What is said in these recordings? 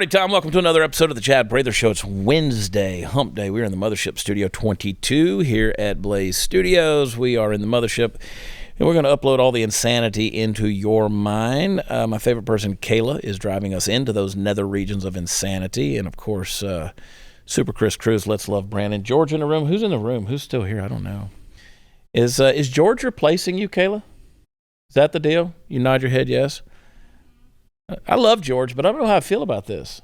Party time. Welcome to another episode of the Chad Prather Show. It's Wednesday, hump day. We're in the Mothership Studio 22 here at Blaze Studios. We are in the Mothership, and we're going to upload all the insanity into your mind. My favorite person, Kayla, is driving us into those nether regions of insanity. And, of course, Super Chris Cruz, Let's Love Brandon. George in the room. Who's in the room? Who's still here? I don't know. Is George replacing you, Kayla? Is that the deal? You nod your head yes? I love George, but I don't know how I feel about this.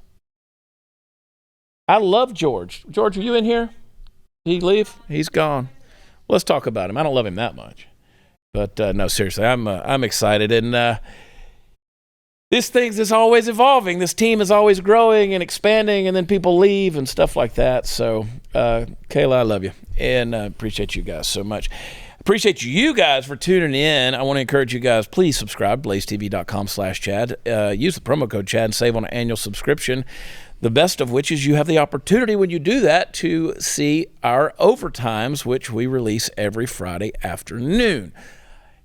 I love George. George, are you in here? Did he leave? He's gone. Well, let's talk about him. I don't love him that much. But no, seriously, I'm excited. And this thing's is always evolving. This team is always growing and expanding, and then people leave and stuff like that. So, Kayla, I love you. And appreciate you guys so much. Appreciate you guys for tuning in. I want to encourage you guys, please subscribe, blazetv.com/Chad. Use the promo code Chad and save on an annual subscription. The best of which is you have the opportunity when you do that to see our overtimes, which we release every Friday afternoon.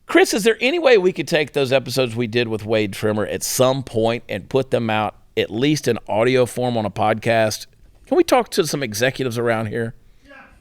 Chris, is there any way we could take those episodes we did with Wade Trimmer at some point and put them out at least in audio form on a podcast? Can we talk to some executives around here?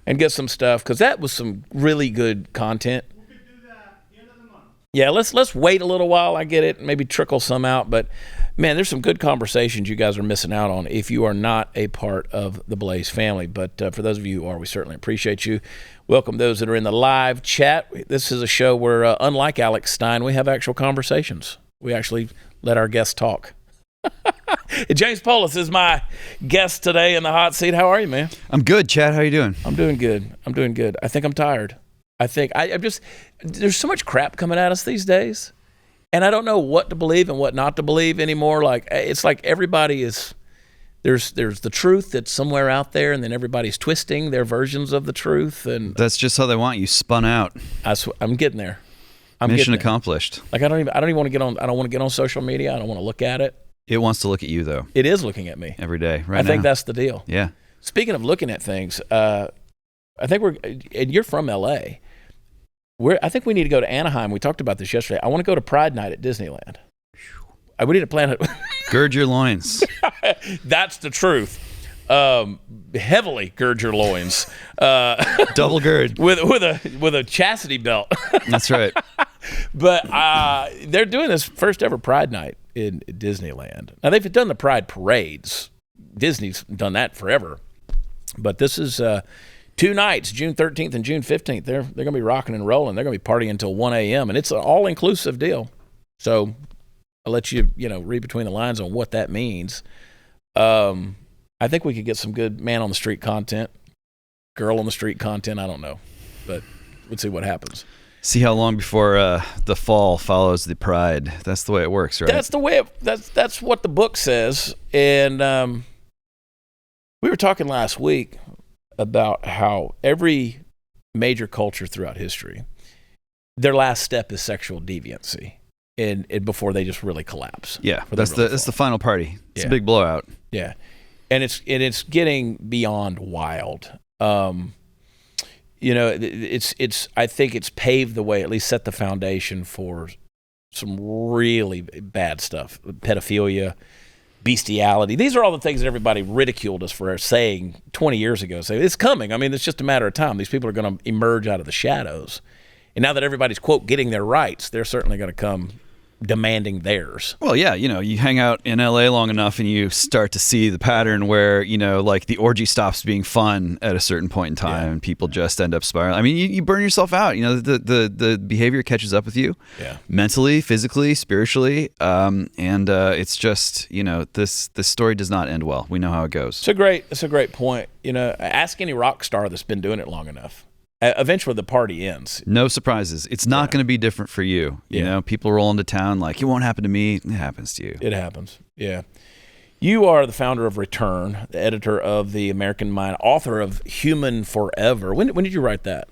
And get some stuff, because that was some really good content. We could do that at the end of the month. Yeah, let's wait a little while. I get it. Maybe trickle some out. But, man, there's some good conversations you guys are missing out on if you are not a part of the Blaze family. But for those of you who are, we certainly appreciate you. Welcome those that are in the live chat. This is a show where, unlike Alex Stein, we have actual conversations. We actually let our guests talk. James Poulos is my guest today in the hot seat. How are you, man? I'm good, Chad. How you doing? I'm doing good. I think I'm tired. I'm just, there's so much crap coming at us these days, and I don't know what to believe and what not to believe anymore. Like, it's like everybody is, there's the truth that's somewhere out there, and then everybody's twisting their versions of the truth. And that's just how they want you spun out. I'm getting there. Mission accomplished. Like, I don't even want to get on. I don't want to get on social media. I don't want to look at it. It wants to look at you, though. It is looking at me. Every day, right now. I think that's the deal. Yeah. Speaking of looking at things, I think and you're from L.A. I think we need to go to Anaheim. We talked about this yesterday. I want to go to Pride Night at Disneyland. We need to plan it. Gird your loins. That's the truth. Heavily gird your loins. Double gird. With a chastity belt. That's right. But they're doing this first ever Pride Night in Disneyland. Now, they've done the Pride parades. Disney's done that forever. But this is 2 nights, June 13th and June 15th. They're going to be rocking and rolling. They're going to be partying until 1 a.m., and it's an all-inclusive deal. So I'll let you read between the lines on what that means. I think we could get some good man-on-the-street content, girl-on-the-street content. I don't know. But we'll see what happens. See how long before the fall follows the pride. That's the way it works, right? That's the way. That's what the book says. And we were talking last week about how every major culture throughout history, their last step is sexual deviancy, and before they just really collapse. Yeah, that's the final party. It's a big blowout. Yeah, and it's getting beyond wild. It's I think it's paved the way, at least set the foundation for some really bad stuff. Pedophilia, bestiality. These are all the things that everybody ridiculed us for saying 20 years ago. So it's coming. I mean, it's just a matter of time. These people are going to emerge out of the shadows. And now that everybody's, quote, getting their rights, they're certainly going to come demanding theirs. Well, yeah, you hang out in LA long enough and you start to see the pattern where, like the orgy stops being fun at a certain point in time and people just end up spiraling. I mean, you burn yourself out. The behavior catches up with you mentally, physically, spiritually. And it's just, this story does not end well. We know how it goes. It's a great point. Ask any rock star that's been doing it long enough. Eventually the party ends. No surprises. It's not going to be different for you. People roll into town like, it won't happen to me. It happens to you. It happens. Yeah. You are the founder of Return, the editor of The American Mind, author of Human Forever. When did you write that?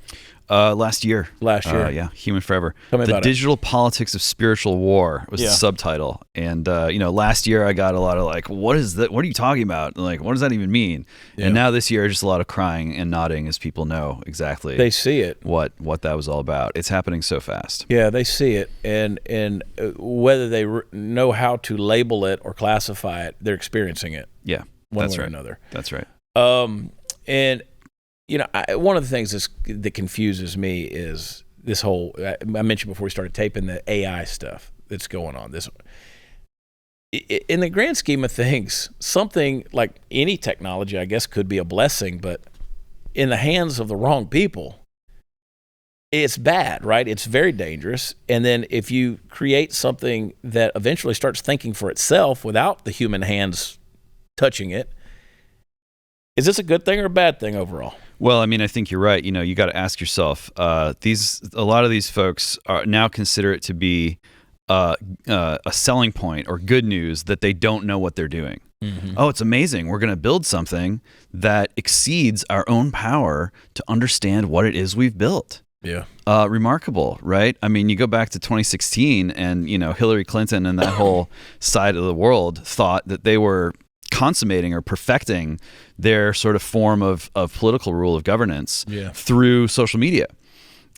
Last year. Yeah, Human Forever. Tell me The about it. Digital Politics of Spiritual War was Yeah. the subtitle. And, last year I got a lot of like, what is that? What are you talking about? And like, what does that even mean? Yeah. And now this year, just a lot of crying and nodding as people know exactly They see it. what that was all about. It's happening so fast. Yeah, they see it, and whether they know how to label it or classify it, they're experiencing it. Yeah, one that's way or right. another. That's right. And one of the things that confuses me is this whole. I mentioned before we started taping the AI stuff that's going on. This, in the grand scheme of things, something like any technology, I guess, could be a blessing, but in the hands of the wrong people, it's bad, right? It's very dangerous. And then if you create something that eventually starts thinking for itself without the human hands touching it, is this a good thing or a bad thing overall? Well, I mean, I think you're right. You got to ask yourself. A lot of these folks now consider it to be a selling point or good news that they don't know what they're doing. Mm-hmm. Oh, it's amazing. We're going to build something that exceeds our own power to understand what it is we've built. Yeah. Remarkable, right? I mean, you go back to 2016 and, Hillary Clinton and that whole side of the world thought that they were consummating or perfecting their sort of form of political rule of governance through social media.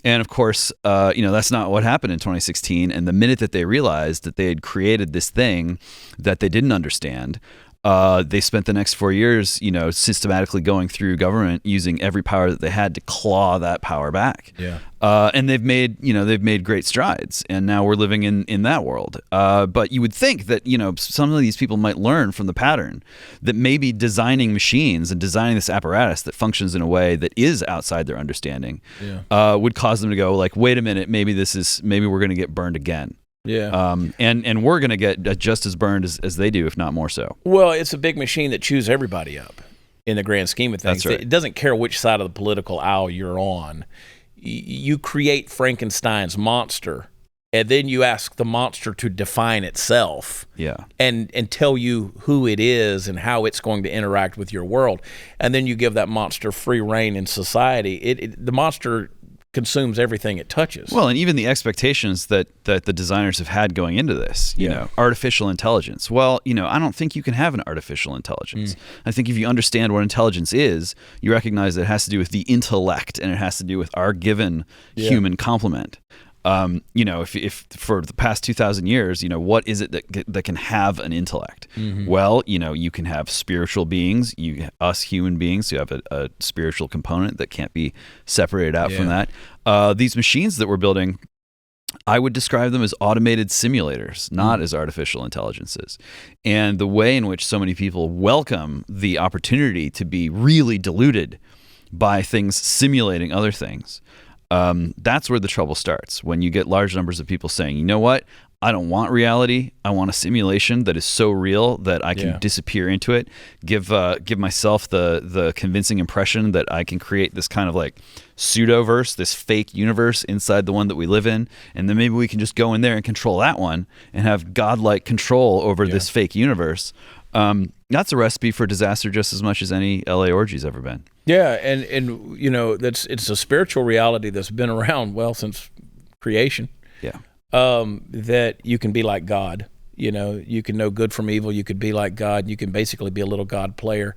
And of course, that's not what happened in 2016. And the minute that they realized that they had created this thing that they didn't understand, they spent the next 4 years, systematically going through government, using every power that they had to claw that power back. Yeah. And they've made great strides, and now we're living in that world. But you would think that, some of these people might learn from the pattern that maybe designing machines and designing this apparatus that functions in a way that is outside their understanding would cause them to go like, wait a minute, maybe we're going to get burned again. Yeah. And we're going to get just as burned as they do, if not more so. Well, it's a big machine that chews everybody up in the grand scheme of things. That's right. It doesn't care which side of the political aisle you're on. You create Frankenstein's monster, and then you ask the monster to define itself and tell you who it is and how it's going to interact with your world. And then you give that monster free reign in society. The monster consumes everything it touches. Well, and even the expectations that the designers have had going into this, artificial intelligence. Well, I don't think you can have an artificial intelligence. I think if you understand what intelligence is, you recognize that it has to do with the intellect and it has to do with our given human complement. If for the past 2,000 years, what is it that can have an intellect? Mm-hmm. Well, you can have spiritual beings, us human beings, you have a spiritual component that can't be separated out from that. These machines that we're building, I would describe them as automated simulators, not as artificial intelligences. And the way in which so many people welcome the opportunity to be really deluded by things simulating other things, that's where the trouble starts. When you get large numbers of people saying, you know what, I don't want reality. I want a simulation that is so real that I can disappear into it, give myself the convincing impression that I can create this kind of like pseudoverse, this fake universe inside the one that we live in, and then maybe we can just go in there and control that one and have godlike control over this fake universe. That's a recipe for disaster just as much as any LA orgy's ever been. Yeah, and it's a spiritual reality that's been around since creation. Yeah. That you can be like God. You can know good from evil. You could be like God. You can basically be a little God player,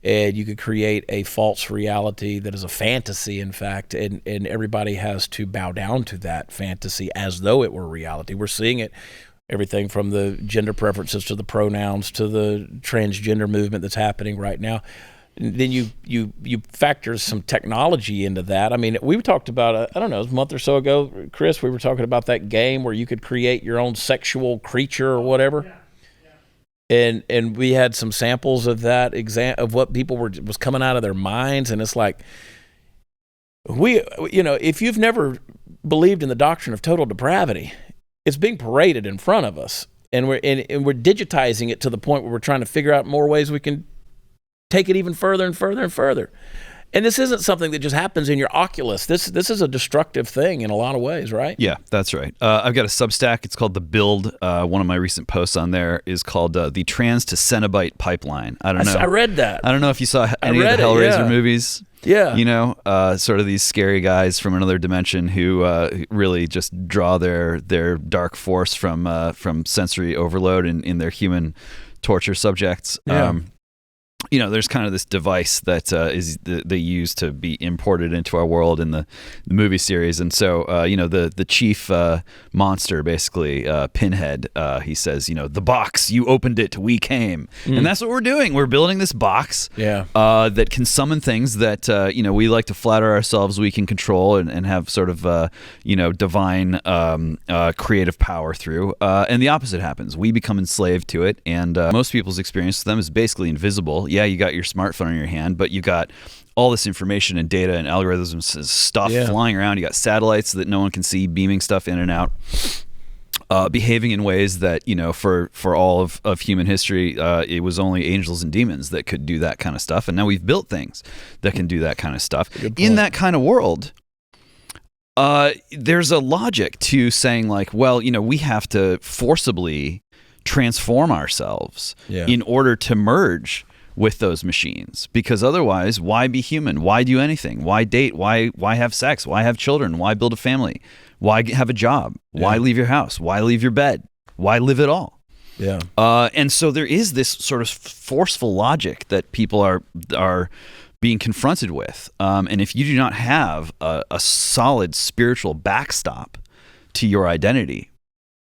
and you could create a false reality that is a fantasy, in fact, and everybody has to bow down to that fantasy as though it were reality. We're seeing it. Everything from the gender preferences to the pronouns to the transgender movement that's happening right now. And then you factor some technology into that. I mean, we talked about, a month or so ago, Chris, we were talking about that game where you could create your own sexual creature or whatever. Yeah. And we had some samples of that of what people was coming out of their minds. And it's like, if you've never believed in the doctrine of total depravity, it's being paraded in front of us, and we're digitizing it to the point where we're trying to figure out more ways we can take it even further and further and further. And this isn't something that just happens in your Oculus. This is a destructive thing in a lot of ways, right? Yeah, that's right. I've got a Substack. It's called The Build. One of my recent posts on there is called The Trans to Cenobite Pipeline. I don't know. I read that. I don't know if you saw any of the Hellraiser movies. Yeah. You know, sort of these scary guys from another dimension who really just draw their dark force from sensory overload in their human torture subjects. Yeah. You know, there's kind of this device that they use to be imported into our world in the movie series, and so you know, the chief monster, basically Pinhead, he says, you know, the box, you opened it, we came, and that's what we're doing. We're building this box, that can summon things that you know, we like to flatter ourselves we can control and have sort of you know, divine creative power through, and the opposite happens. We become enslaved to it, and most people's experience with them is basically invisible. Yeah, you got your smartphone in your hand, but you got all this information and data and algorithms and stuff flying around. You got satellites that no one can see, beaming stuff in and out, behaving in ways that, you know, for all of human history, it was only angels and demons that could do that kind of stuff. And now we've built things that can do that kind of stuff. In that kind of world, there's a logic to saying, like, well, you know, we have to forcibly transform ourselves in order to merge with those machines, because otherwise, why be human? Why do anything? Why date? Why have sex? Why have children? Why build a family? Why have a job? Why leave your house? Why leave your bed? Why live at all? Yeah. And so there is this sort of forceful logic that people are being confronted with, and if you do not have a solid spiritual backstop to your identity,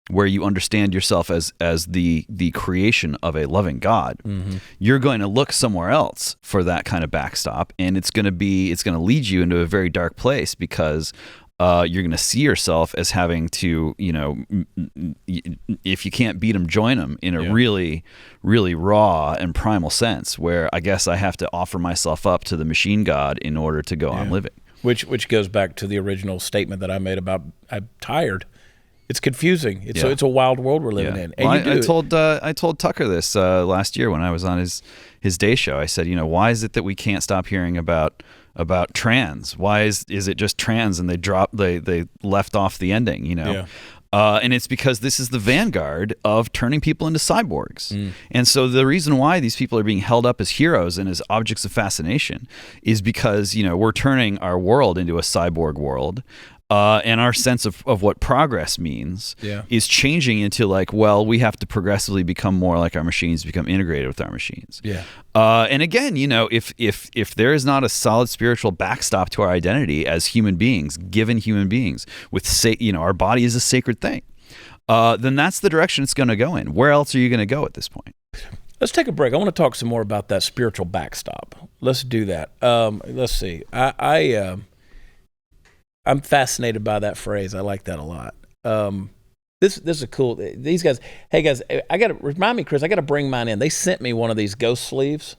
where you understand yourself as the creation of a loving God, you're going to look somewhere else for that kind of backstop, and it's going to lead you into a very dark place, because you're going to see yourself as having to, you know, if you can't beat them, join them, in a really, really raw and primal sense, where I guess I have to offer myself up to the machine god in order to go on living. Which goes back to the original statement that I made about I'm tired. It's confusing. It's a wild world we're living in. And well, I told Tucker this last year when I was on his day show. I said, you know, why is it that we can't stop hearing about trans? Why is it just trans and they left off the ending, you know? And it's because this is the vanguard of turning people into cyborgs. And so the reason why these people are being held up as heroes and as objects of fascination is because, you know, we're turning our world into a cyborg world. And our sense of what progress means is changing into, like, well, we have to progressively become more like our machines, become integrated with our machines. And again, you know, if there is not a solid spiritual backstop to our identity as human beings, given human beings, with you know, our body is a sacred thing, then that's the direction it's going to go in. Where else are you going to go at this point? Let's take a break. I want to talk some more about that spiritual backstop. Let's do that. Let's see. I'm fascinated by that phrase. I like that a lot. This is a cool. These guys. Hey guys, I got to remind me, Chris. I got to bring mine in. They sent me one of these ghost sleeves,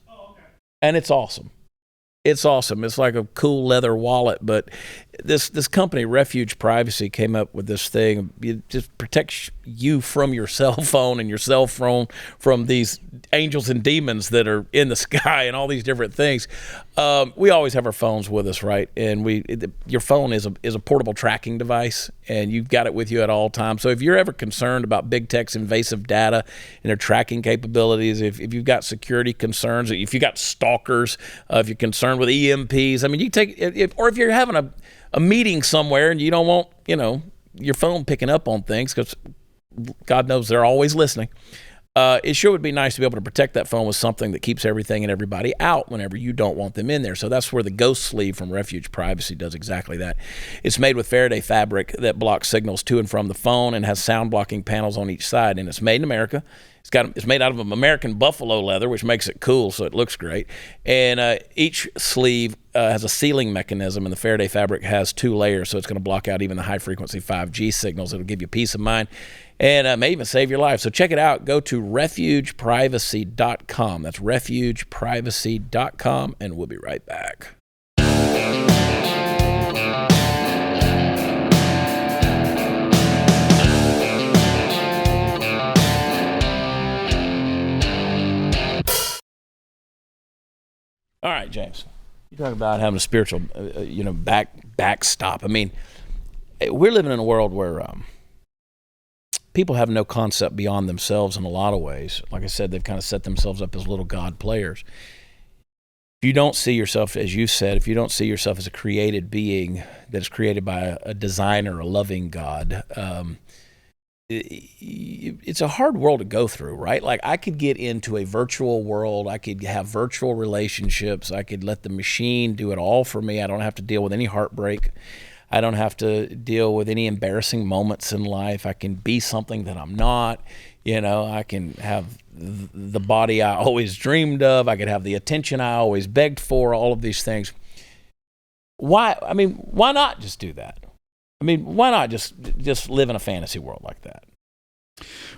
and it's awesome. It's awesome. It's like a cool leather wallet. But this company, Refuge Privacy, came up with this thing. It just protects you from your cell phone and your cell phone from these angels and demons that are in the sky and all these different things. We always have our phones with us, right? And your phone is a portable tracking device, and you've got it with you at all times. So if you're ever concerned about big tech's invasive data and their tracking capabilities, if you've got security concerns, if you've got stalkers, if you're concerned with EMPs, I mean, you take or if you're having a meeting somewhere and you don't want, you know, your phone picking up on things, because God knows they're always listening. It sure would be nice to be able to protect that phone with something that keeps everything and everybody out whenever you don't want them in there. So that's where the ghost sleeve from Refuge Privacy does exactly that. It's made with Faraday fabric that blocks signals to and from the phone and has sound blocking panels on each side. And it's made in America. It's made out of an American buffalo leather, which makes it cool, so it looks great. And each sleeve has a sealing mechanism, and the Faraday fabric has 2 layers, so it's going to block out even the high-frequency 5G signals. It'll give you peace of mind and may even save your life. So check it out. Go to refugeprivacy.com. That's refugeprivacy.com, and we'll be right back. All right, James. You talk about having a spiritual, backstop. I mean, we're living in a world where people have no concept beyond themselves in a lot of ways. Like I said, they've kind of set themselves up as little God players. you don't see yourself, as you said, if you don't see yourself as a created being that is created by a designer, a loving God, it's a hard world to go through, right? Like, I could get into a virtual world. I could have virtual relationships. I could let the machine do it all for me. I don't have to deal with any heartbreak. I don't have to deal with any embarrassing moments in life. I can be something that I'm not. I can have the body I always dreamed of. I could have the attention I always begged for, all of these things. Why not just do that? Why not just live in a fantasy world like that?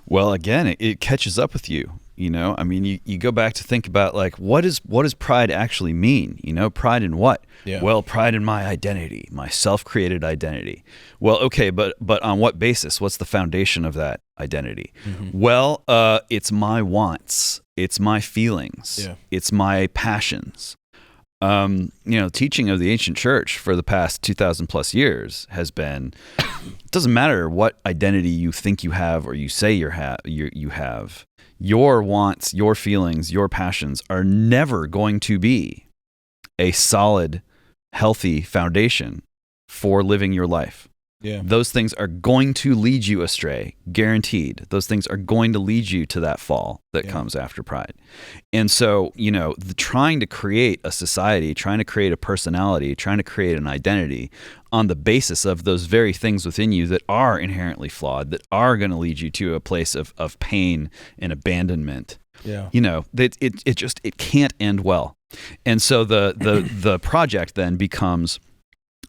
Well, again, it catches up with you. You go back to think about, like, what does pride actually mean? Pride in what? Yeah. Well, pride in my identity, my self-created identity. Well, okay, but on what basis? What's the foundation of that identity? Mm-hmm. Well, it's my wants, it's my feelings, it's my passions. Teaching of the ancient church for the past 2,000 plus years has been, it doesn't matter what identity you think you have or you say you have, your wants, your feelings, your passions are never going to be a solid, healthy foundation for living your life. Yeah. Those things are going to lead you astray, guaranteed. Those things are going to lead you to that fall that comes after pride. And so, trying to create a society, trying to create a personality, trying to create an identity on the basis of those very things within you that are inherently flawed, that are going to lead you to a place of pain and abandonment. Yeah. It can't end well. And so the project then becomes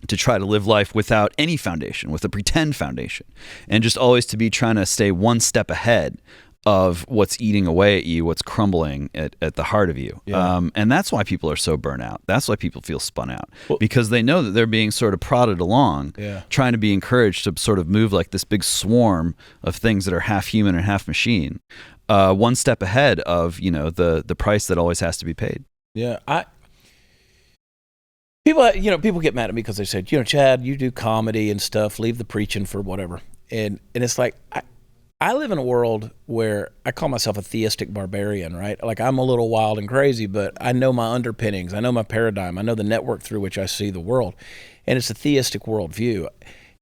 to try to live life without any foundation, with a pretend foundation, and just always to be trying to stay one step ahead of what's eating away at you, what's crumbling at the heart of you. Yeah. And that's why people are so burnt out. That's why people feel spun out, because they know that they're being sort of prodded along, trying to be encouraged to sort of move like this big swarm of things that are half human and half machine, one step ahead of, the price that always has to be paid. Yeah. People get mad at me because they said, Chad, you do comedy and stuff, leave the preaching for whatever. And it's like, I live in a world where I call myself a theistic barbarian, right? Like, I'm a little wild and crazy, but I know my underpinnings. I know my paradigm. I know the network through which I see the world. And it's a theistic worldview.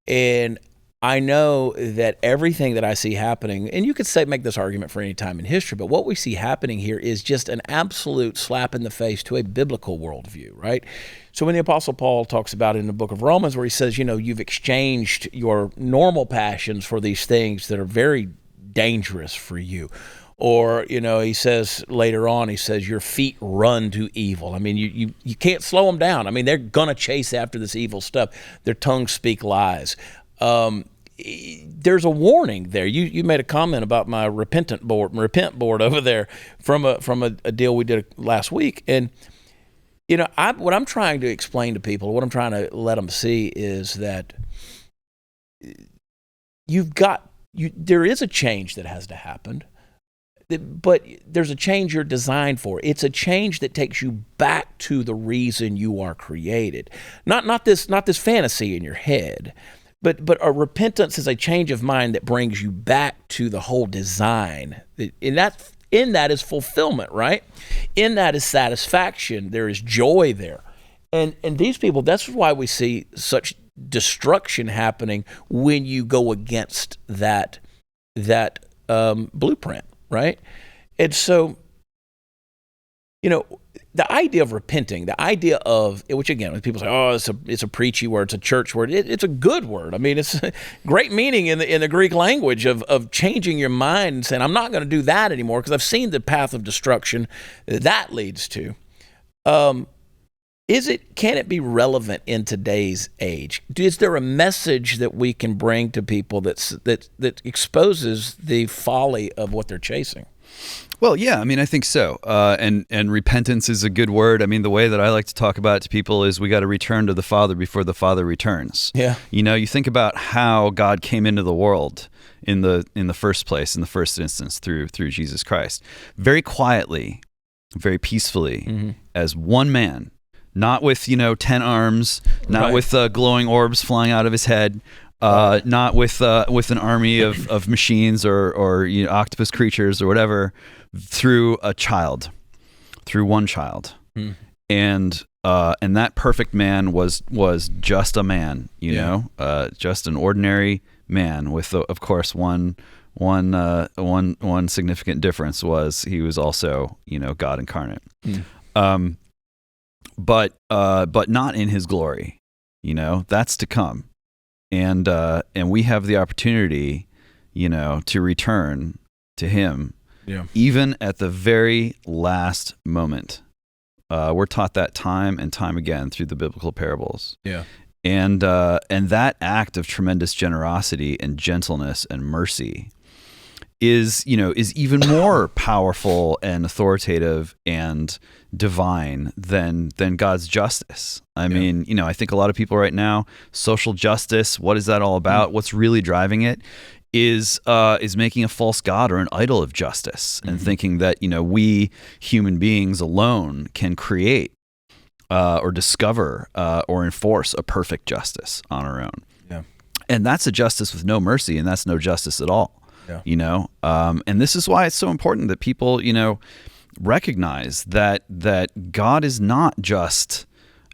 And I know that everything that I see happening, and you could make this argument for any time in history, but what we see happening here is just an absolute slap in the face to a biblical worldview, right? So when the Apostle Paul talks about it in the book of Romans, where he says, you've exchanged your normal passions for these things that are very dangerous for you. Or, he says later on, your feet run to evil. You can't slow them down. They're going to chase after this evil stuff. Their tongues speak lies. There's a warning there. You made a comment about my repent board over there from a deal we did last week. And, what I'm trying to explain to people, what I'm trying to let them see is that there is a change that has to happen, but there's a change you're designed for. It's a change that takes you back to the reason you are created. Not this fantasy in your head, but a repentance is a change of mind that brings you back to the whole design. And in that is fulfillment, right? In that is satisfaction. There is joy there. And these people, that's why we see such destruction happening when you go against that blueprint, right? And so, the idea of repenting, the idea of, which again, when people say, oh, it's a preachy word, it's a church word, it's a good word. It's a great meaning in the Greek language of changing your mind and saying, I'm not going to do that anymore because I've seen the path of destruction that leads to. Can it be relevant in today's age? Is there a message that we can bring to people that exposes the folly of what they're chasing? Well, yeah, I think so. And repentance is a good word. The way that I like to talk about it to people is we got to return to the Father before the Father returns. Yeah. You think about how God came into the world in the first place, in the first instance, through Jesus Christ. Very quietly, very peacefully, as one man, not with, 10 arms, not with glowing orbs flying out of his head, not with an army of machines or octopus creatures or whatever, through one child. and that perfect man was just a man, you know, just an ordinary man with, of course, one significant difference was he was also, you know, God incarnate. But not in his glory, you know, that's to come. And we have the opportunity, you know, to return to him, even at the very last moment. We're taught that time and time again through the biblical parables. Yeah. And that act of tremendous generosity and gentleness and mercy is even more powerful and authoritative and divine than God's justice. I mean, you know, I think a lot of people right now, social justice, what is that all about? What's really driving it is making a false god or an idol of justice, and thinking that, you know, we human beings alone can create or discover or enforce a perfect justice on our own. Yeah. And that's a justice with no mercy, and that's no justice at all. Yeah. You know, and this is why it's so important that people, you know, recognize that God is not just,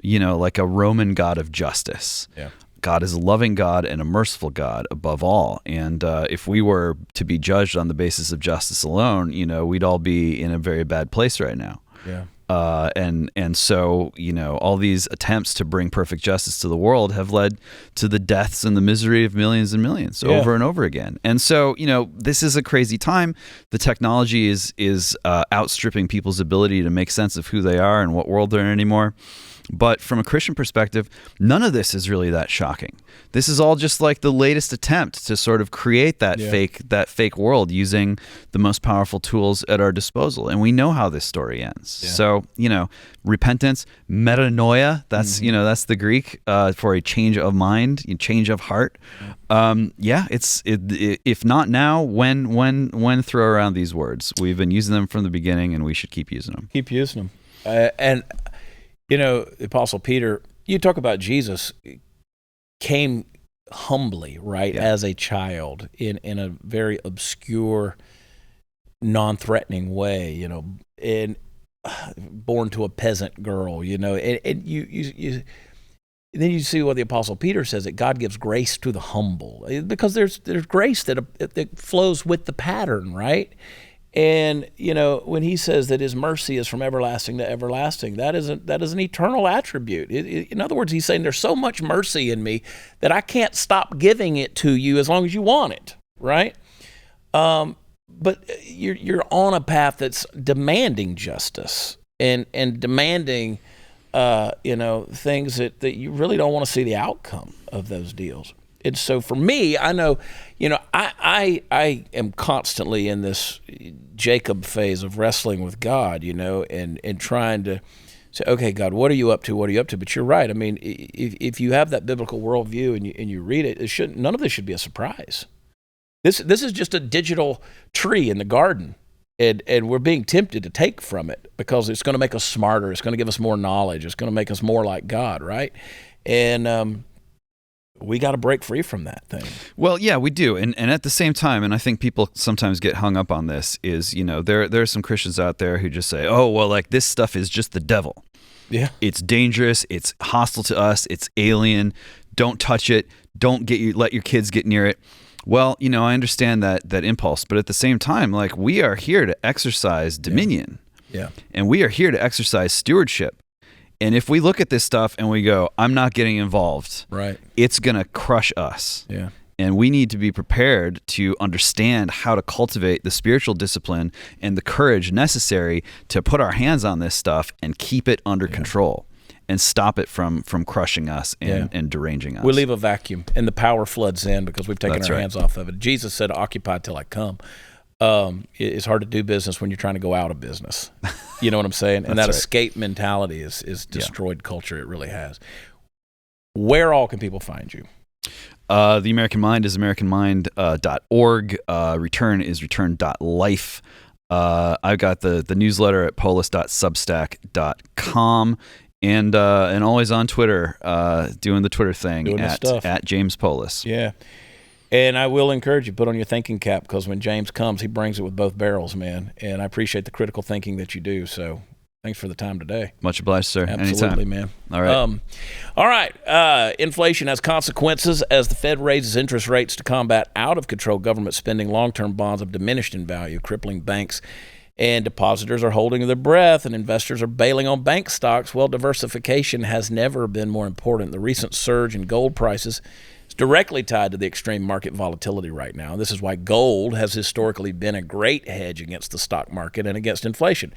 you know, like a Roman God of justice. Yeah. God is a loving God and a merciful God above all. And if we were to be judged on the basis of justice alone, you know, we'd all be in a very bad place right now. Yeah. And so, you know, all these attempts to bring perfect justice to the world have led to the deaths and the misery of millions and millions over and over again. And so, you know, this is a crazy time. The technology is outstripping people's ability to make sense of who they are and what world they're in anymore. But from a Christian perspective, none of this is really that shocking. This is all just like the latest attempt to sort of create that fake world using the most powerful tools at our disposal. And we know how this story ends. Yeah. So, you know, repentance, metanoia, that's, you know, that's the Greek for a change of mind, a change of heart. If not now, when throw around these words. We've been using them from the beginning, and we should keep using them. Keep using them. And you know, the Apostle Peter, you talk about Jesus came humbly, right, as a child in a very obscure, non-threatening way, you know, and born to a peasant girl, you know, and you then you see what the Apostle Peter says, that God gives grace to the humble, because there's grace that flows with the pattern, right? And, you know, when he says that his mercy is from everlasting to everlasting, that is an eternal attribute. In other words, he's saying there's so much mercy in me that I can't stop giving it to you as long as you want it, right? But you're on a path that's demanding justice and demanding, you know, things that you really don't want to see the outcome of those deals. And so for me, I know, you know, I am constantly in this Jacob phase of wrestling with God, you know, and trying to say, okay, God, what are you up to? What are you up to? But you're right. I mean, if you have that biblical worldview and you read it, none of this should be a surprise. This is just a digital tree in the garden, and we're being tempted to take from it because it's going to make us smarter. It's going to give us more knowledge. It's going to make us more like God, right? And we got to break free from that thing. Well, yeah, we do. And at the same time, and I think people sometimes get hung up on this, is, you know, there are some Christians out there who just say, oh, well, like this stuff is just the devil. Yeah. It's dangerous. It's hostile to us. It's alien. Don't touch it. Let your kids get near it. Well, you know, I understand that impulse, but at the same time, like, we are here to exercise dominion. Yeah. And we are here to exercise stewardship. And if we look at this stuff and we go, I'm not getting involved, right, it's going to crush us. Yeah. And we need to be prepared to understand how to cultivate the spiritual discipline and the courage necessary to put our hands on this stuff and keep it under control and stop it from crushing us and deranging us. We leave a vacuum, and the power floods in because we've taken our hands off of it. Jesus said, occupy till I come. It's hard to do business when you're trying to go out of business. You know what I'm saying? And that escape mentality is destroyed culture. It really has. Where all can people find you? The American Mind is americanmind.org. Return is return.life. I've got the newsletter at polis.substack.com. And always on Twitter, doing the Twitter thing at James Poulos. Yeah. And I will encourage you, put on your thinking cap, because when James comes, he brings it with both barrels, man. And I appreciate the critical thinking that you do. So Thanks for the time today. Much obliged, sir. Absolutely, Anytime. man. All right. All right. Inflation has consequences as the Fed raises interest rates to combat out-of-control government spending. Long-term bonds have diminished in value, crippling banks, and depositors are holding their breath, and investors are bailing on bank stocks. Well, diversification has never been more important. The recent surge in gold prices is directly tied to the extreme market volatility right now. This is why gold has historically been a great hedge against the stock market and against inflation.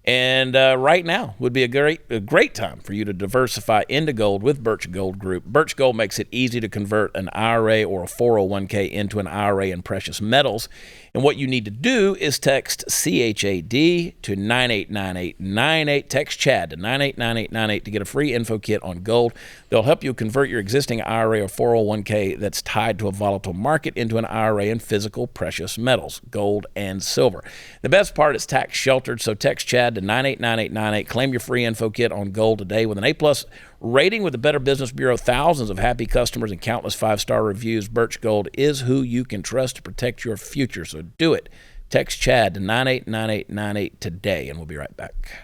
And right now would be a great time for you to diversify into gold with Birch Gold Group. Birch Gold makes it easy to convert an IRA or a 401k into an IRA in precious metals. And what you need to do is text CHAD to 989898. Text CHAD to 989898 to get a free info kit on gold. They'll help you convert your existing IRA or 401k that's tied to a volatile market into an IRA in physical precious metals, gold and silver. The best part is tax sheltered, so text CHAD to 989898. Claim your free info kit on gold today with an A+ rating with the Better Business Bureau, thousands of happy customers, and countless 5-star reviews. Birch Gold is who you can trust to protect your future, so do it. Text CHAD to 989898 today, and we'll be right back.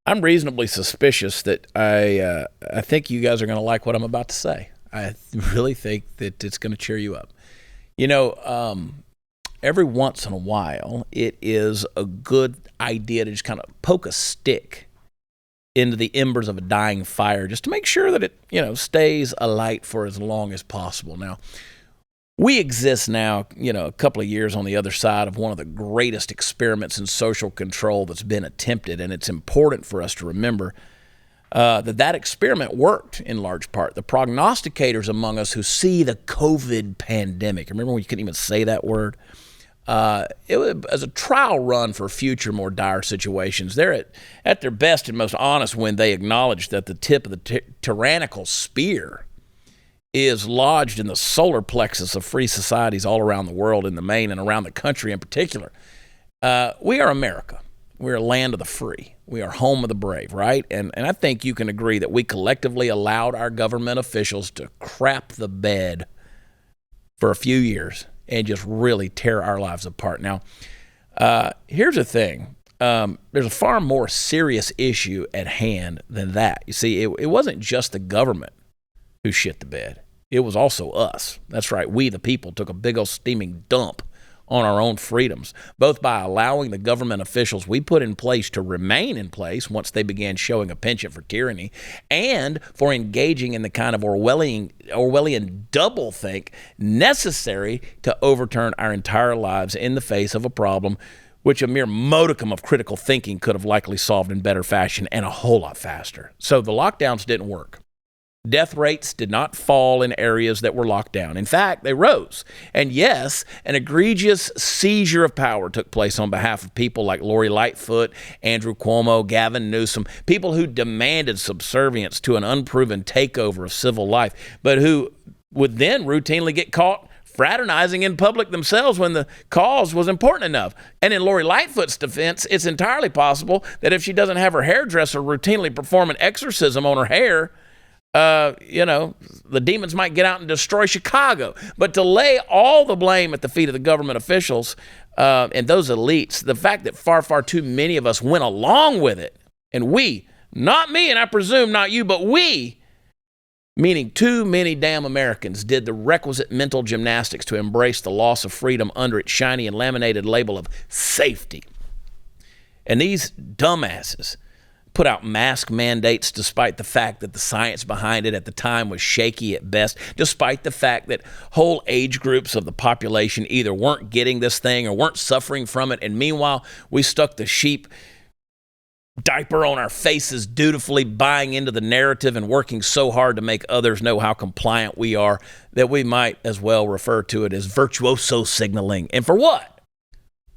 I'm reasonably suspicious that I think you guys are going to like what I'm about to say. I really think that it's going to cheer you up. You know, every once in a while, it is a good idea to just kind of poke a stick into the embers of a dying fire just to make sure that it, stays alight for as long as possible. Now, we exist now, a couple of years on the other side of one of the greatest experiments in social control that's been attempted, and it's important for us to remember that experiment worked in large part. The prognosticators among us who see the COVID pandemic, remember when you couldn't even say that word? It was as a trial run for future more dire situations. They're at their best and most honest when they acknowledge that the tip of the tyrannical spear is lodged in the solar plexus of free societies all around the world, in the main and around the country in particular. We are America. We're a land of the free. We are home of the brave, right? And I think you can agree that we collectively allowed our government officials to crap the bed for a few years and just really tear our lives apart. Now, here's the thing. There's a far more serious issue at hand than that. You see, it wasn't just the government who shit the bed. It was also us. That's right. We, the people, took a big old steaming dump on our own freedoms, both by allowing the government officials we put in place to remain in place once they began showing a penchant for tyranny, and for engaging in the kind of Orwellian doublethink necessary to overturn our entire lives in the face of a problem which a mere modicum of critical thinking could have likely solved in better fashion and a whole lot faster. So the lockdowns didn't work. Death rates did not fall in areas that were locked down. In fact, they rose. And yes, an egregious seizure of power took place on behalf of people like Lori Lightfoot, Andrew Cuomo, Gavin Newsom, people who demanded subservience to an unproven takeover of civil life, but who would then routinely get caught fraternizing in public themselves when the cause was important enough. And in Lori Lightfoot's defense, it's entirely possible that if she doesn't have her hairdresser routinely perform an exorcism on her hair, the demons might get out and destroy Chicago. But to lay all the blame at the feet of the government officials and those elites, the fact that far, far too many of us went along with it, and we, not me, and I presume not you, but we, meaning too many damn Americans, did the requisite mental gymnastics to embrace the loss of freedom under its shiny and laminated label of safety. And these dumbasses put out mask mandates despite the fact that the science behind it at the time was shaky at best, despite the fact that whole age groups of the population either weren't getting this thing or weren't suffering from it. And meanwhile, we stuck the sheep diaper on our faces, dutifully buying into the narrative and working so hard to make others know how compliant we are that we might as well refer to it as virtuoso signaling. And for what?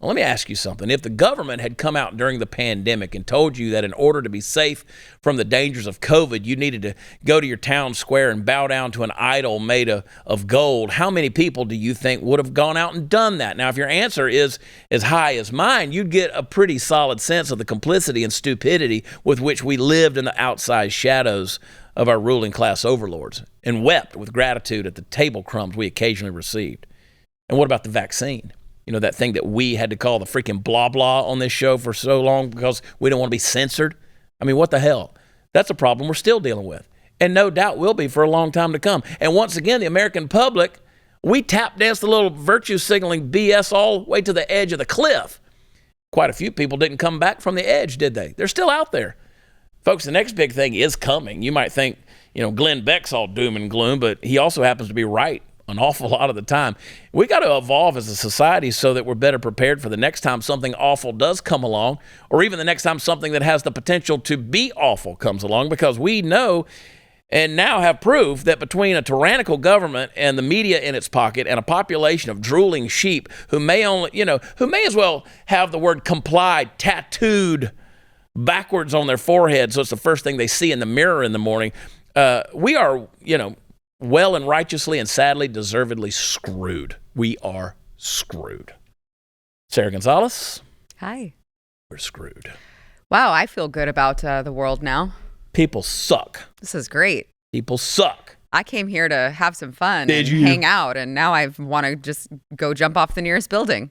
Now, let me ask you something. If the government had come out during the pandemic and told you that in order to be safe from the dangers of COVID, you needed to go to your town square and bow down to an idol made of gold, how many people do you think would have gone out and done that? Now, if your answer is as high as mine, you'd get a pretty solid sense of the complicity and stupidity with which we lived in the outsized shadows of our ruling class overlords and wept with gratitude at the table crumbs we occasionally received. And what about the vaccine? You know, that thing that we had to call the freaking blah blah on this show for so long because we don't want to be censored. I mean, what the hell? That's a problem we're still dealing with. And no doubt will be for a long time to come. And once again, the American public, we tap danced the little virtue signaling BS all the way to the edge of the cliff. Quite a few people didn't come back from the edge, did they? They're still out there. Folks, the next big thing is coming. You might think, Glenn Beck's all doom and gloom, but he also happens to be right an awful lot of the time. We got to evolve as a society so that we're better prepared for the next time something awful does come along, or even the next time something that has the potential to be awful comes along, because we know and now have proof that between a tyrannical government and the media in its pocket and a population of drooling sheep who may as well have the word comply tattooed backwards on their forehead, so it's the first thing they see in the mirror in the morning. We are, well and righteously and sadly, deservedly screwed. We are screwed. Sara Gonzales. Hi. We're screwed. Wow, I feel good about the world now. People suck. This is great. People suck. I came here to have some fun Did and you? hang out, and now I want to just go jump off the nearest building.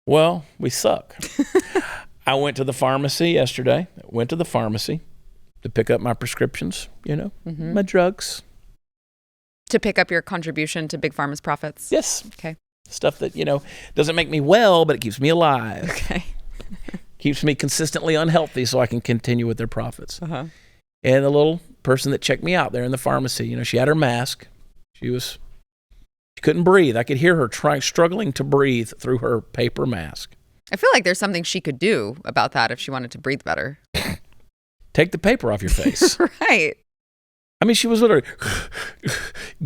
Well, we suck. I went to the pharmacy yesterday. To pick up my prescriptions, my drugs. To pick up your contribution to Big Pharma's profits? Yes. Okay. Stuff that, doesn't make me well, but it keeps me alive. Okay. Keeps me consistently unhealthy so I can continue with their profits. Uh-huh. And the little person that checked me out there in the pharmacy, she had her mask. She couldn't breathe. I could hear her struggling to breathe through her paper mask. I feel like there's something she could do about that if she wanted to breathe better. Take the paper off your face. Right. I mean, she was literally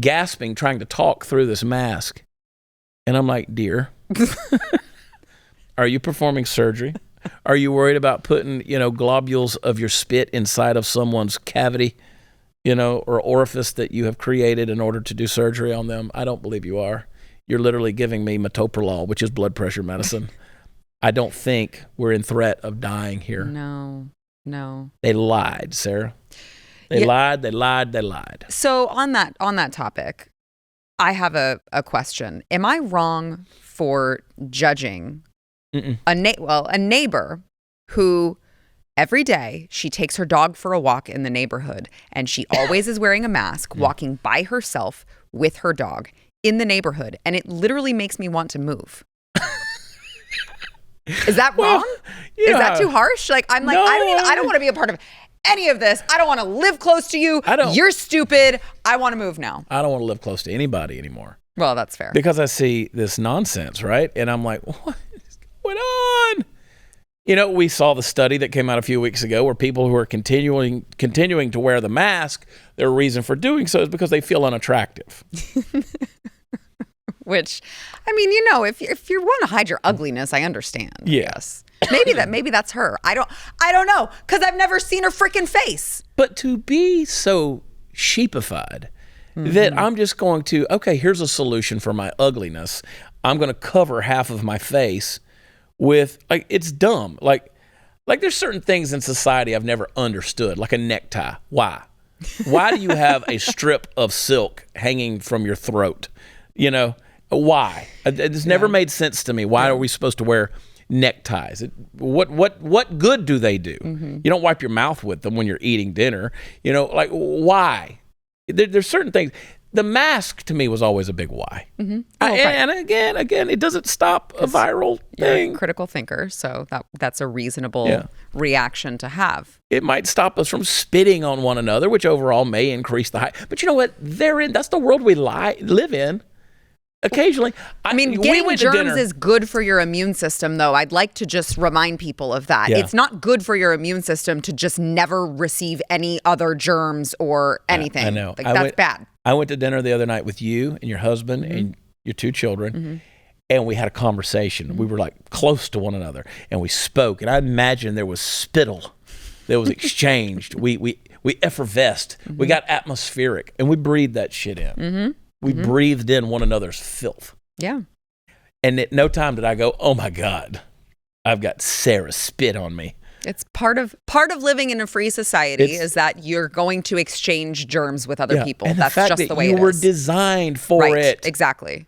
gasping, trying to talk through this mask. And I'm like, dear, are you performing surgery? Are you worried about putting, globules of your spit inside of someone's cavity, or orifice that you have created in order to do surgery on them? I don't believe you are. You're literally giving me metoprolol, which is blood pressure medicine. I don't think we're in threat of dying here. No. They lied, Sarah. They lied. So on that topic, I have a question. Am I wrong for judging a neighbor who every day she takes her dog for a walk in the neighborhood and she always is wearing a mask, walking by herself with her dog in the neighborhood, and it literally makes me want to move? Is that wrong? Well, yeah. Is that too harsh? Like, I'm like, No. I don't want to be a part of any of this. I don't want to live close to you. You're stupid. I want to move now. I don't want to live close to anybody anymore. Well, that's fair. Because I see this nonsense, right? And I'm like, what is going on? We saw the study that came out a few weeks ago where people who are continuing to wear the mask, their reason for doing so is because they feel unattractive. Which, I mean, if you want to hide your ugliness, I understand. Yes. Maybe that's her. I don't know, because I've never seen her freaking face. But to be so sheepified that I'm just going to, okay, here's a solution for my ugliness. I'm going to cover half of my face with, it's dumb. Like there's certain things in society I've never understood, like a necktie. Why? Why do you have a strip of silk hanging from your throat? Why? It's never made sense to me. Why are we supposed to wear neckties? What good do they do? You don't wipe your mouth with them when you're eating dinner. Why? There's certain things. The mask to me was always a big why. Mm-hmm. And again, it doesn't stop a viral thing. You're a critical thinker, so that's a reasonable reaction to have. It might stop us from spitting on one another, which overall may increase the height. But you know what? That's the world we live in. Occasionally. I mean, getting germs is good for your immune system, though. I'd like to just remind people of that. Yeah. It's not good for your immune system to just never receive any other germs or anything. I know. That's bad. I went to dinner the other night with you and your husband and your two children. and we had a conversation. We were like close to one another, and we spoke. And I imagine there was spittle that was exchanged. We effervesced. We got atmospheric, and we breathed that shit in. We breathed in one another's filth. Yeah. And at no time did I go, oh my God, I've got Sarah spit on me. It's part of living in a free society is that you're going to exchange germs with other people. And that's the fact just that the way you it were is. designed for Right. it. Exactly.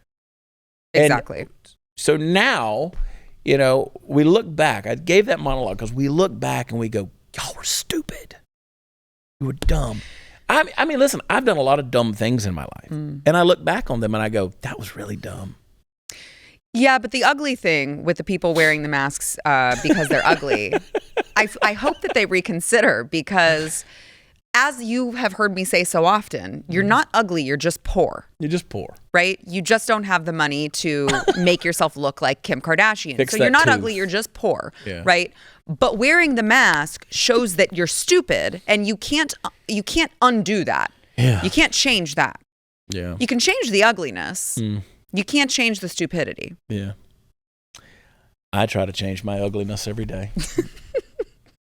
And Exactly. so now, we look back. I gave that monologue because we look back and we go, y'all were stupid. You were dumb. I mean, listen, I've done a lot of dumb things in my life. And I look back on them and I go, that was really dumb. Yeah, but the ugly thing with the people wearing the masks because they're ugly, I hope that they reconsider, because as you have heard me say so often, you're not ugly, you're just poor. You're just poor. Right? You just don't have the money to make yourself look like Kim Kardashian. Fix so that you're not tooth. ugly, you're just poor. Yeah. Right? But wearing the mask shows that you're stupid, and you can't undo that. Yeah. You can't change that. Yeah. You can change the ugliness. You can't change the stupidity. Yeah. I try to change my ugliness every day.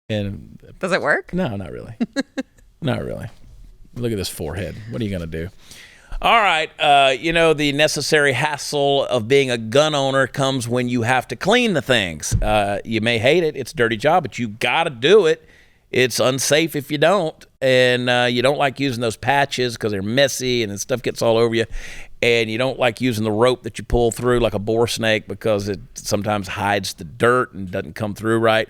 And Does it work? no, not really. Not really. Look at this forehead. What are you going to do? All right. The necessary hassle of being a gun owner comes when you have to clean the things. You may hate it. It's a dirty job, but you got to do it. It's unsafe if you don't. And you don't like using those patches because they're messy and the stuff gets all over you. And you don't like using the rope that you pull through like a boar snake because it sometimes hides the dirt and doesn't come through right.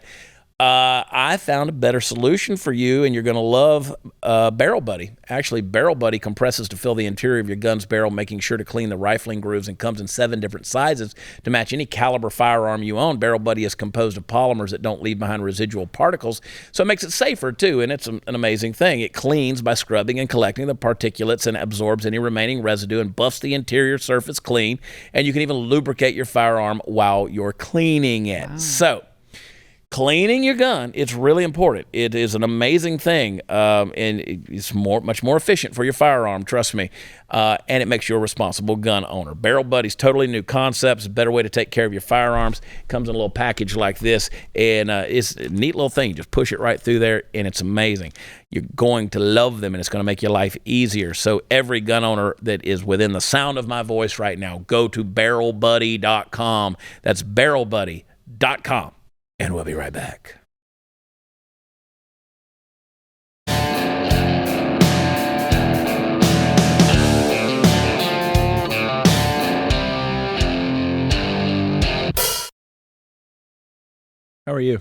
I found a better solution for you, and you're going to love Barrel Buddy. Actually, Barrel Buddy compresses to fill the interior of your gun's barrel, making sure to clean the rifling grooves, and comes in 7 different sizes to match any caliber firearm you own. Barrel Buddy is composed of polymers that don't leave behind residual particles, so it makes it safer, too, and it's an amazing thing. It cleans by scrubbing and collecting the particulates and absorbs any remaining residue and buffs the interior surface clean, and you can even lubricate your firearm while you're cleaning it. Wow. So, cleaning your gun, it's really important. It is an amazing thing, and it's much more efficient for your firearm, trust me, and it makes you a responsible gun owner. Barrel Buddy's totally new concepts, a better way to take care of your firearms. Comes in a little package like this, and it's a neat little thing. You just push it right through there, and it's amazing. You're going to love them, and it's going to make your life easier. So every gun owner that is within the sound of my voice right now, go to barrelbuddy.com. That's barrelbuddy.com. And we'll be right back. How are you?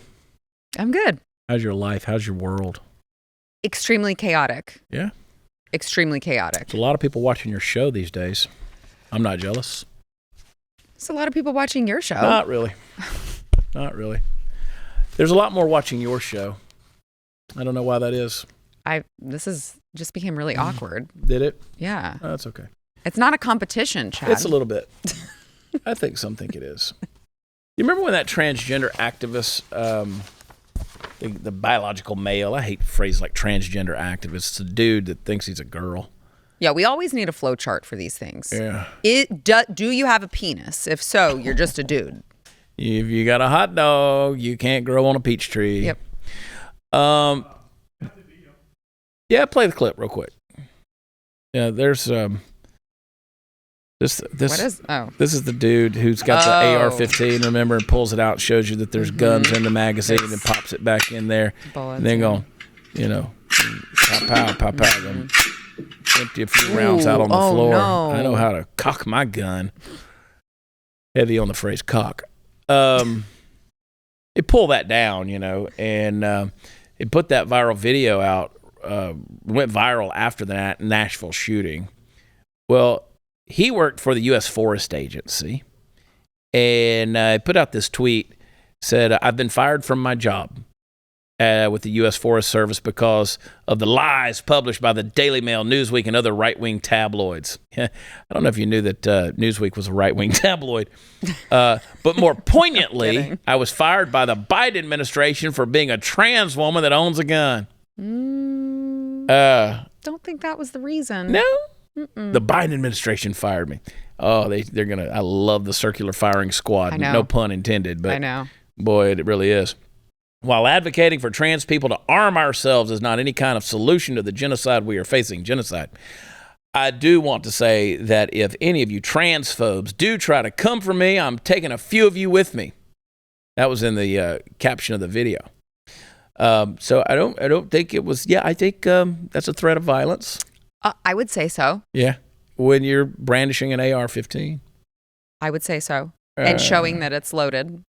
I'm good. How's your life? How's your world? Extremely chaotic. Yeah? Extremely chaotic. There's a lot of people watching your show these days. I'm not jealous. There's a lot of people watching your show. Not really. Not really. There's a lot more watching your show. I don't know why that is. This is just became really awkward. Did it? Yeah. Oh, that's okay. It's not a competition, Chad. It's a little bit. I think some think it is. You remember when that transgender activist, the biological male, I hate phrases like transgender activist. It's a dude that thinks he's a girl. Yeah, we always need a flow chart for these things. Yeah. Do you have a penis? If so, you're just a dude. If you got a hot dog, you can't grow on a peach tree. Yep. Yeah, play the clip real quick. Yeah, there's this this is the dude who's got the AR-15, remember, and pulls it out, shows you that there's guns in the magazine, and then pops it back in there. Bullets, and then going, pow, pow, pow, pow, then empty a few rounds out on the floor. No. I know how to cock my gun. Heavy on the phrase cock. It pulled that down, and it put that viral video out, went viral after that Nashville shooting. Well, he worked for the U.S. Forest Agency, and put out this tweet, said, I've been fired from my job with the U.S. Forest Service because of the lies published by the Daily Mail, Newsweek, and other right-wing tabloids. I don't know if you knew that Newsweek was a right-wing tabloid. But more poignantly, I was fired by the Biden administration for being a trans woman that owns a gun. Don't think that was the reason. No? The Biden administration fired me. Oh, they're gonna. I love the circular firing squad. I know. No pun intended, but I know. boy, it really is. While advocating for trans people to arm ourselves is not any kind of solution to the genocide we are facing, genocide, I do want to say that if any of you transphobes do try to come for me, I'm taking a few of you with me. That was in the caption of the video. So I don't think it was. Yeah, I think that's a threat of violence. I would say so. Yeah, when you're brandishing an AR-15. I would say so. And showing that it's loaded.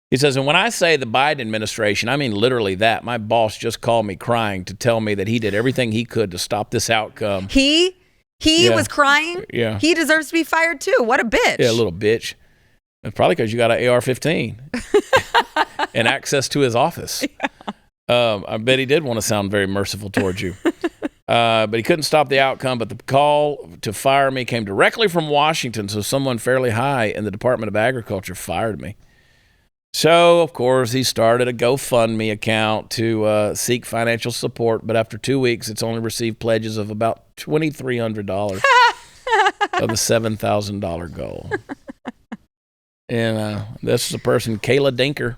He says, and when I say the Biden administration, I mean literally that. My boss just called me crying to tell me that he did everything he could to stop this outcome. He was crying? Yeah. He deserves to be fired too. What a bitch. Yeah, a little bitch. It's probably because you got an AR-15 and access to his office. Yeah. I bet he did want to sound very merciful towards you. But he couldn't stop the outcome. But the call to fire me came directly from Washington, so someone fairly high in the Department of Agriculture fired me. So, of course, he started a GoFundMe account to seek financial support. But after 2 weeks, it's only received pledges of about $2,300 of the $7,000 goal. And this is a person, Kayla Denker.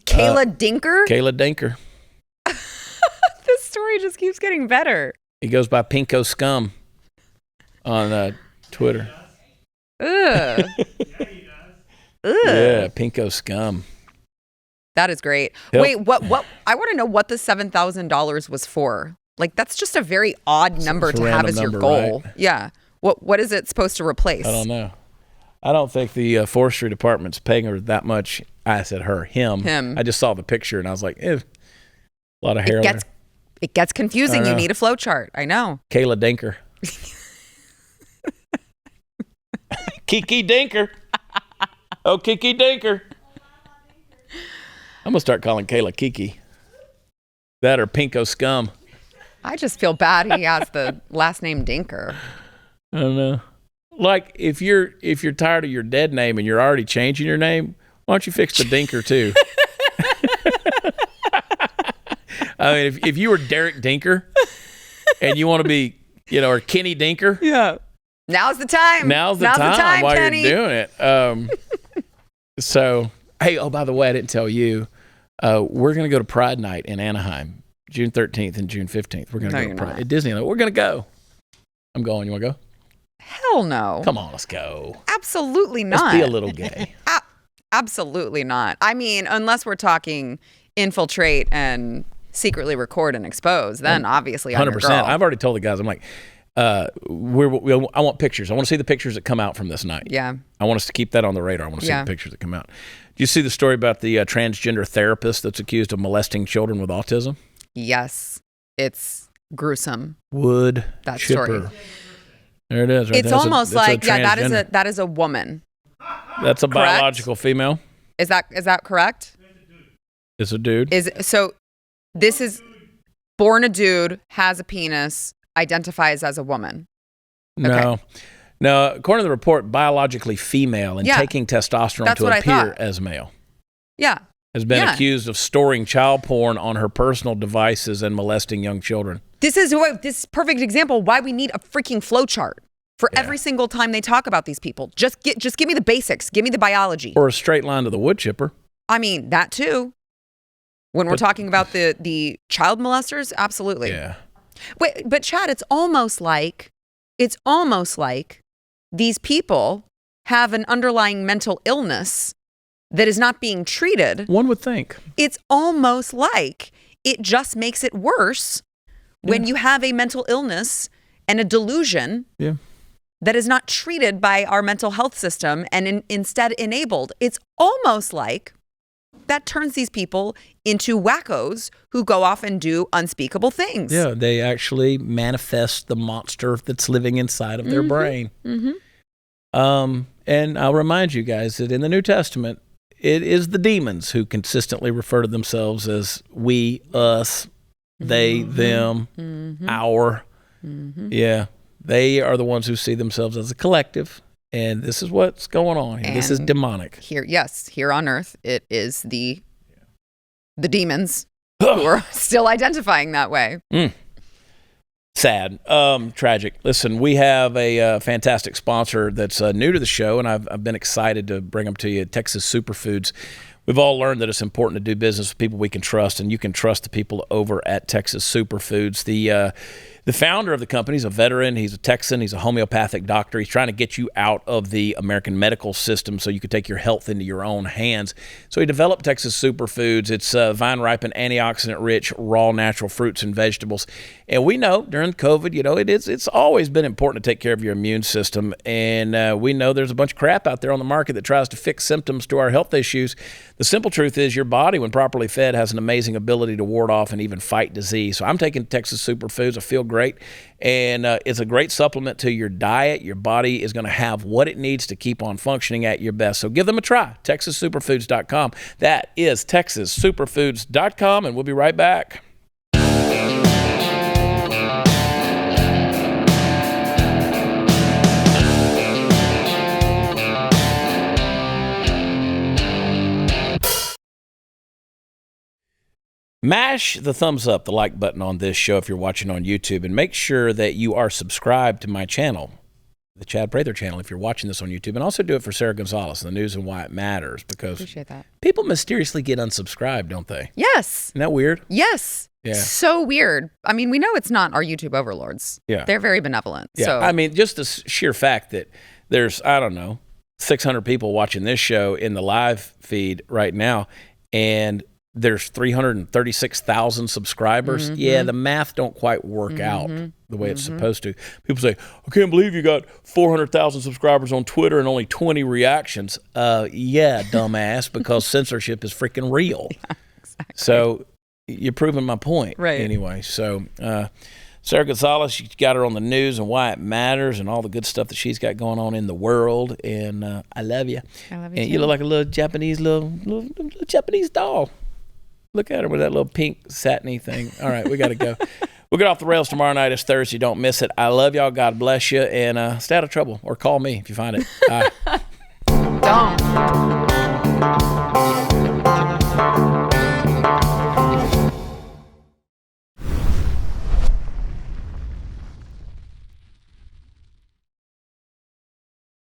Kayla Denker? Kayla Denker. This story just keeps getting better. He goes by Pinko Scum on Twitter. Ugh. Ugh. Yeah, Pinko Scum. That is great. Yep. Wait, what? I want to know what the $7,000 was for. Like, that's just a very odd number It's a to have random as your number, goal. right? Yeah. What is it supposed to replace? I don't know. I don't think the forestry department's paying her that much. I said her, him. I just saw the picture and I was like, a lot of hair. It gets confusing. I You know. need a flow chart. I know. Kayla Denker. Kiki Denker. Oh, Kiki Denker. I'm going to start calling Kayla Kiki. That or Pinko Scum. I just feel bad he has the last name Denker. I don't know. Like, if you're tired of your dead name and you're already changing your name, why don't you fix the Denker too? I mean, if you were Derek Denker and you want to be, or Kenny Denker. Yeah. Now's the time. Now's the time while Kenny. you're doing it. So, hey, oh, by the way, I didn't tell you, we're going to go to Pride Night in Anaheim, June 13th and June 15th. We're going to go to Pride at Disneyland. We're going to go. I'm going. You want to go? Hell no. Come on, let's go. Absolutely not. Let's be a little gay. Absolutely not. I mean, unless we're talking infiltrate and secretly record and expose, then obviously I'm 100%. Your girl. I've already told the guys, I'm like, I want pictures. I want to see the pictures that come out from this night. Yeah. I want us to keep that on the radar. I want to see the pictures that come out. Do you see the story about the transgender therapist that's accused of molesting children with autism? Yes. It's gruesome. Wood that chipper. Story. There it is. Right? It's almost like that is a woman. That's a biological female. Is that correct? It's a dude. This is born a dude, has a penis, identifies as a woman. No. Okay. No, according to the report, biologically female and taking testosterone to appear as male. Yeah. Has been accused of storing child porn on her personal devices and molesting young children. This is perfect example why we need a freaking flow chart for every single time they talk about these people. Just give me the basics. Give me the biology. Or a straight line to the wood chipper. I mean, that too. When we're talking about the child molesters, absolutely. Yeah. Wait, but Chad, it's almost like these people have an underlying mental illness that is not being treated. One would think. It's almost like it just makes it worse when you have a mental illness and a delusion that is not treated by our mental health system and instead enabled. It's almost like that turns these people into wackos who go off and do unspeakable things. Yeah, they actually manifest the monster that's living inside of their brain. Mm-hmm. And I'll remind you guys that in the New Testament, it is the demons who consistently refer to themselves as we, us, they, them, our. Mm-hmm. Yeah, they are the ones who see themselves as a collective. And this is what's going on here. And this is demonic. Here on earth, it is the demons who are still identifying that way. Sad, tragic. Listen, we have a fantastic sponsor that's new to the show, and I've been excited to bring them to you, Texas Superfoods. We've all learned that it's important to do business with people we can trust, and you can trust the people over at Texas Superfoods. The founder of the company is a veteran. He's a Texan. He's a homeopathic doctor. He's trying to get you out of the American medical system so you can take your health into your own hands. So he developed Texas Superfoods. It's vine-ripened, antioxidant-rich, raw natural fruits and vegetables. And we know during COVID, it's always been important to take care of your immune system. And we know there's a bunch of crap out there on the market that tries to fix symptoms to our health issues. The simple truth is your body, when properly fed, has an amazing ability to ward off and even fight disease. So I'm taking Texas Superfoods. I feel great. And it's a great supplement to your diet. Your body is going to have what it needs to keep on functioning at your best. So give them a try. TexasSuperfoods.com. That is TexasSuperfoods.com, and we'll be right back. Mash the thumbs up, the like button on this show if you're watching on YouTube, and make sure that you are subscribed to my channel, the Chad Prather channel, if you're watching this on YouTube. And also do it for Sara Gonzales, the news and why it matters, because Appreciate that. People mysteriously get unsubscribed, don't they? Yes. Isn't that weird? Yes. Yeah. So weird. I mean, we know it's not our YouTube overlords. Yeah. They're very benevolent. Yeah. So I mean, just the sheer fact that there's, 600 people watching this show in the live feed right now, and there's 336,000 subscribers. Mm-hmm. Yeah, the math don't quite work out the way it's supposed to. People say, I can't believe you got 400,000 subscribers on Twitter and only 20 reactions. Yeah, dumbass, because censorship is freaking real. Yeah, exactly. So you're proving my point. Right. Anyway, so Sara Gonzales, you got her on the news and why it matters and all the good stuff that she's got going on in the world. And I love you. I love you and too. You look like a little Japanese little Japanese doll. Look at her with that little pink satiny thing. All right, we got to go. We'll get off the rails tomorrow night. It's Thursday. Don't miss it. I love y'all. God bless you. And stay out of trouble or call me if you find it. Bye. Don't.